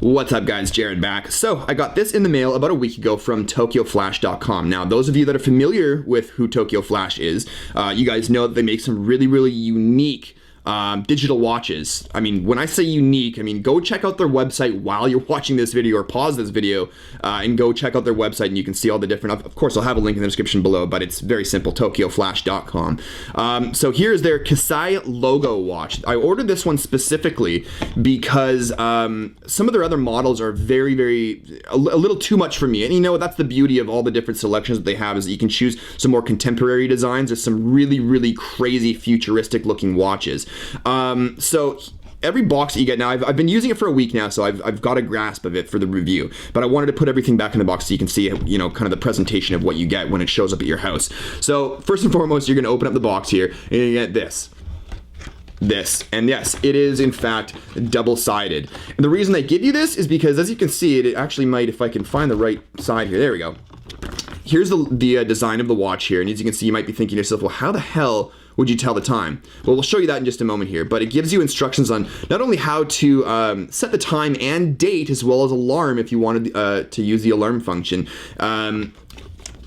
What's up guys, Jared back. So I got this in the mail about a week ago from Tokyoflash.com. Now those of you that are familiar with who Tokyoflash is, you guys know that they make some really unique digital watches. I mean, when I say unique, I mean go check out their website while you're watching this video, or pause this video and go check out their website and you can see all the different, of course I'll have a link in the description below, but it's very simple, Tokyoflash.com. So here's their Kasai logo watch. I ordered this one specifically because some of their other models are a little too much for me. And you know, that's the beauty of all the different selections that they have, is that you can choose some more contemporary designs or some really crazy futuristic looking watches. So every box that you get now, I've been using it for a week now, so I've got a grasp of it for the review, but I wanted to put everything back in the box so you can see, you know, kind of the presentation of what you get when it shows up at your house. So first and foremost, you're going to open up the box here and you get this, and yes, it is in fact double-sided. And the reason they give you this is because, as you can see, it actually might, if I can find the right side here, there we go. Here's the design of the watch here, and as you can see, you might be thinking to yourself, well, how the hell would you tell the time? Well, we'll show you that in just a moment here, but it gives you instructions on not only how to set the time and date, as well as alarm if you wanted to use the alarm function.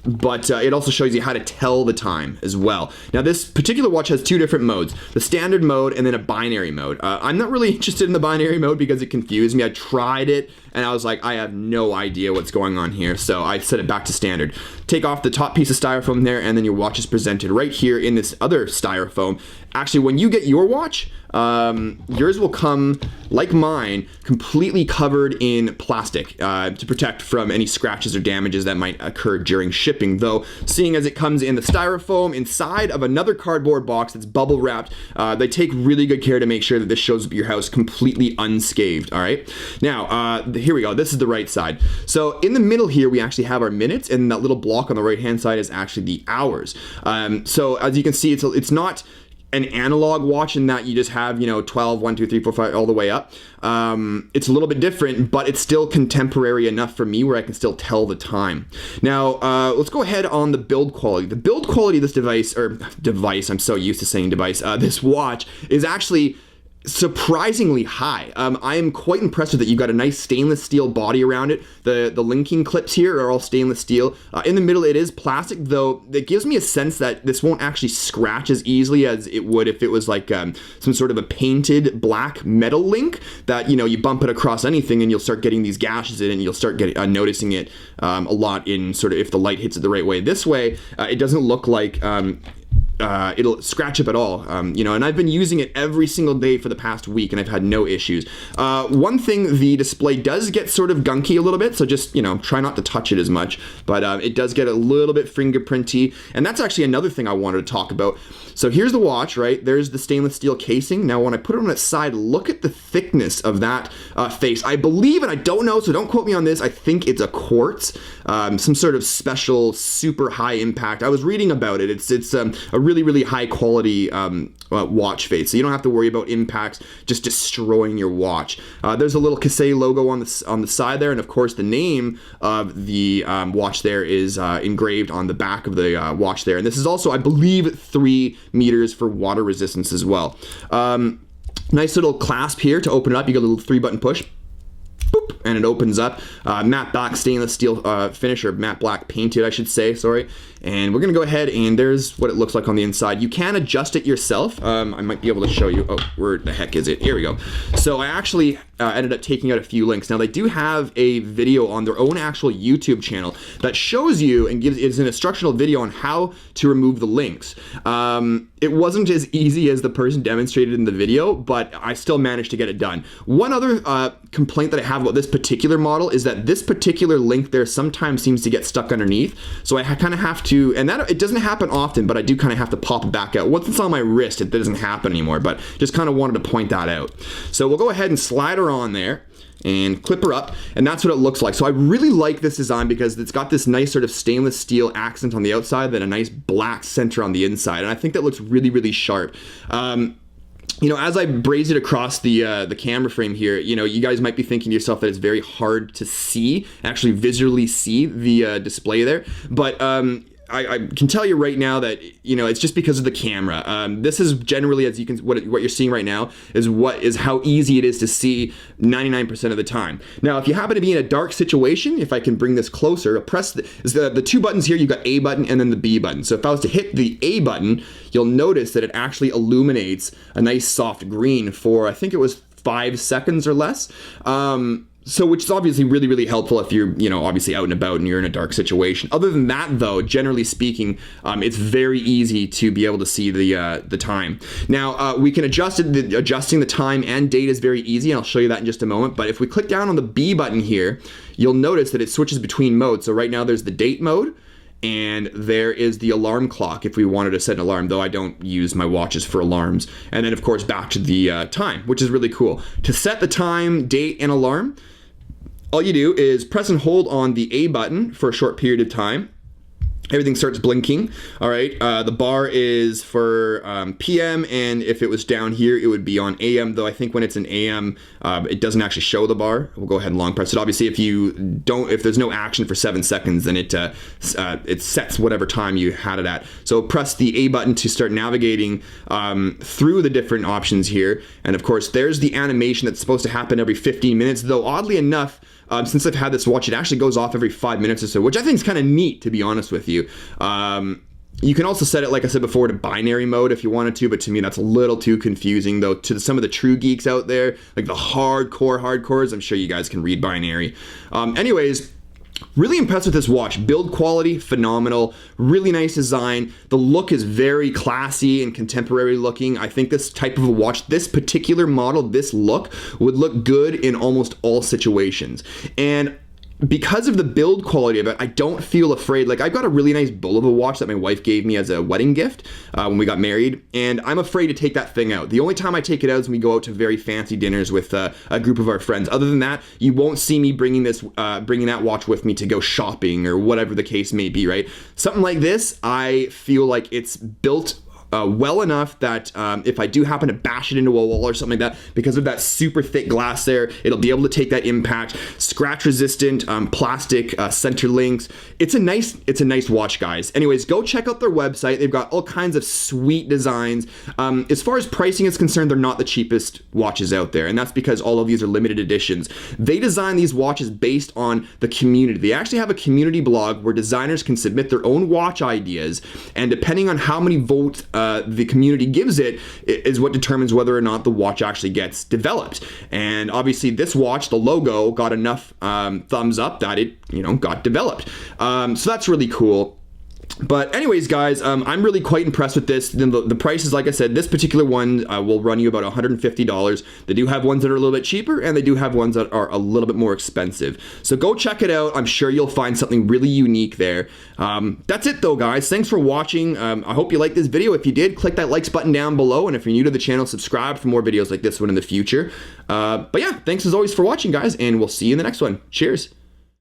But it also shows you how to tell the time as well. Now this particular watch has two different modes, the standard mode and then a binary mode. I'm not really interested in the binary mode because it confused me. I tried it and I was like, I have no idea what's going on here, so I set it back to standard. Take off the top piece of styrofoam there, and then your watch is presented right here in this other styrofoam. Actually, when you get your watch, yours will come, like mine, completely covered in plastic to protect from any scratches or damages that might occur during shipping. Though, seeing as it comes in the styrofoam inside of another cardboard box that's bubble wrapped, they take really good care to make sure that this shows up at your house completely unscathed. All right. Now, here we go. This is the right side. So in the middle here, we actually have our minutes, and that little block on the right hand side is actually the hours. So as you can see, it's not an analog watch in that you just have, you know, 12, 1, 2, 3, 4, 5, all the way up. It's a little bit different, but it's still contemporary enough for me where I can still tell the time. Now, let's go ahead on the build quality. The build quality of this device, I'm so used to saying device, this watch is actually surprisingly high. I am quite impressed with it. You've got a nice stainless steel body around it. The linking clips here are all stainless steel. In the middle it is plastic, though it gives me a sense that this won't actually scratch as easily as it would if it was like some sort of a painted black metal link that, you know, you bump it across anything and you'll start getting these gashes in, and you'll start getting noticing it a lot in sort of if the light hits it the right way. This way it doesn't look like it'll scratch up at all, you know, and I've been using it every single day for the past week and I've had no issues. One thing, the display does get sort of gunky a little bit, so just, you know, try not to touch it as much, but it does get a little bit fingerprinty, and that's actually another thing I wanted to talk about. So here's the watch, right? There's the stainless steel casing. Now when I put it on its side, look at the thickness of that face. I believe, and I don't know, so don't quote me on this, I think it's a quartz, some sort of special super high impact. I was reading about it. It's a really high quality watch face, so you don't have to worry about impacts just destroying your watch. There's a little Kasai logo on the side there, and of course the name of the watch there is engraved on the back of the watch there, and this is also, I believe, 3 meters for water resistance as well. Nice little clasp here to open it up. You get a little 3-button push. Boop, and it opens up. Matte black stainless steel finish, or matte black painted, I should say, sorry. And we're gonna go ahead, and there's what it looks like on the inside. You can adjust it yourself. I might be able to show you. Oh, where the heck is it? Here we go. So I actually ended up taking out a few links. Now they do have a video on their own actual YouTube channel that shows you and is an instructional video on how to remove the links. It wasn't as easy as the person demonstrated in the video, but I still managed to get it done. One other complaint that I have about this particular model is that this particular link there sometimes seems to get stuck underneath. So I kind of have to, and that it doesn't happen often, but I do kind of have to pop it back out. Once it's on my wrist, it doesn't happen anymore, but just kind of wanted to point that out. So we'll go ahead and slide her on there and clip her up, and that's what it looks like. So I really like this design because it's got this nice sort of stainless steel accent on the outside, then a nice black center on the inside, and I think that looks really sharp. You know, as I braze it across the camera frame here, you know, you guys might be thinking to yourself that it's very hard to see, actually visually see the display there, but I can tell you right now that, you know, it's just because of the camera. This is generally, as you can, what you're seeing right now is how easy it is to see 99% of the time. Now, if you happen to be in a dark situation, if I can bring this closer, press the two buttons here. You've got A button and then the B button. So if I was to hit the A button, you'll notice that it actually illuminates a nice soft green for, I think it was 5 seconds or less. So which is obviously really, really helpful if you're, you know, obviously out and about and you're in a dark situation. Other than that, though, generally speaking, it's very easy to be able to see the time. Now, we can adjust it. Adjusting the time and date is very easy, and I'll show you that in just a moment. But if we click down on the B button here, you'll notice that it switches between modes. So right now there's the date mode, and there is the alarm clock if we wanted to set an alarm, though I don't use my watches for alarms. And then, of course, back to the time, which is really cool. To set the time, date, and alarm, all you do is press and hold on the A button for a short period of time. Everything starts blinking. All right, the bar is for PM, and if it was down here, it would be on AM, though I think when it's an AM, it doesn't actually show the bar. We'll go ahead and long press it. Obviously, if there's no action for 7 seconds, then it sets whatever time you had it at. So press the A button to start navigating through the different options here. And of course, there's the animation that's supposed to happen every 15 minutes, though oddly enough, since I've had this watch, it actually goes off every 5 minutes or so, which I think is kind of neat, to be honest with you. You can also set it, like I said before, to binary mode if you wanted to, but to me that's a little too confusing, though. To some of the true geeks out there, like the hardcores, I'm sure you guys can read binary. Anyways, really impressed with this watch. Build quality, phenomenal. Really nice design. The look is very classy and contemporary looking. I think this type of a watch, this particular model, this look, would look good in almost all situations. And because of the build quality of it, I don't feel afraid. Like, I've got a really nice Bulova watch that my wife gave me as a wedding gift when we got married, and I'm afraid to take that thing out. The only time I take it out is when we go out to very fancy dinners with a group of our friends. Other than that, you won't see me bringing that watch with me to go shopping or whatever the case may be, right? Something like this, I feel like it's built well enough that if I do happen to bash it into a wall or something like that, because of that super thick glass there, it'll be able to take that impact. Scratch resistant, plastic center links. It's a nice watch, guys. Anyways, go check out their website. They've got all kinds of sweet designs. As far as pricing is concerned, they're not the cheapest watches out there, and that's because all of these are limited editions. They design these watches based on the community. They actually have a community blog where designers can submit their own watch ideas, and depending on how many votes the community gives it is what determines whether or not the watch actually gets developed. And obviously this watch, the logo, got enough thumbs up that it, you know, got developed. So that's really cool. But anyways, guys, I'm really quite impressed with this. The price is, like I said, this particular one will run you about $150. They do have ones that are a little bit cheaper, and they do have ones that are a little bit more expensive. So go check it out. I'm sure you'll find something really unique there. That's it, though, guys. Thanks for watching. I hope you liked this video. If you did, click that likes button down below, and if you're new to the channel, subscribe for more videos like this one in the future. But yeah, thanks as always for watching, guys, and we'll see you in the next one. Cheers.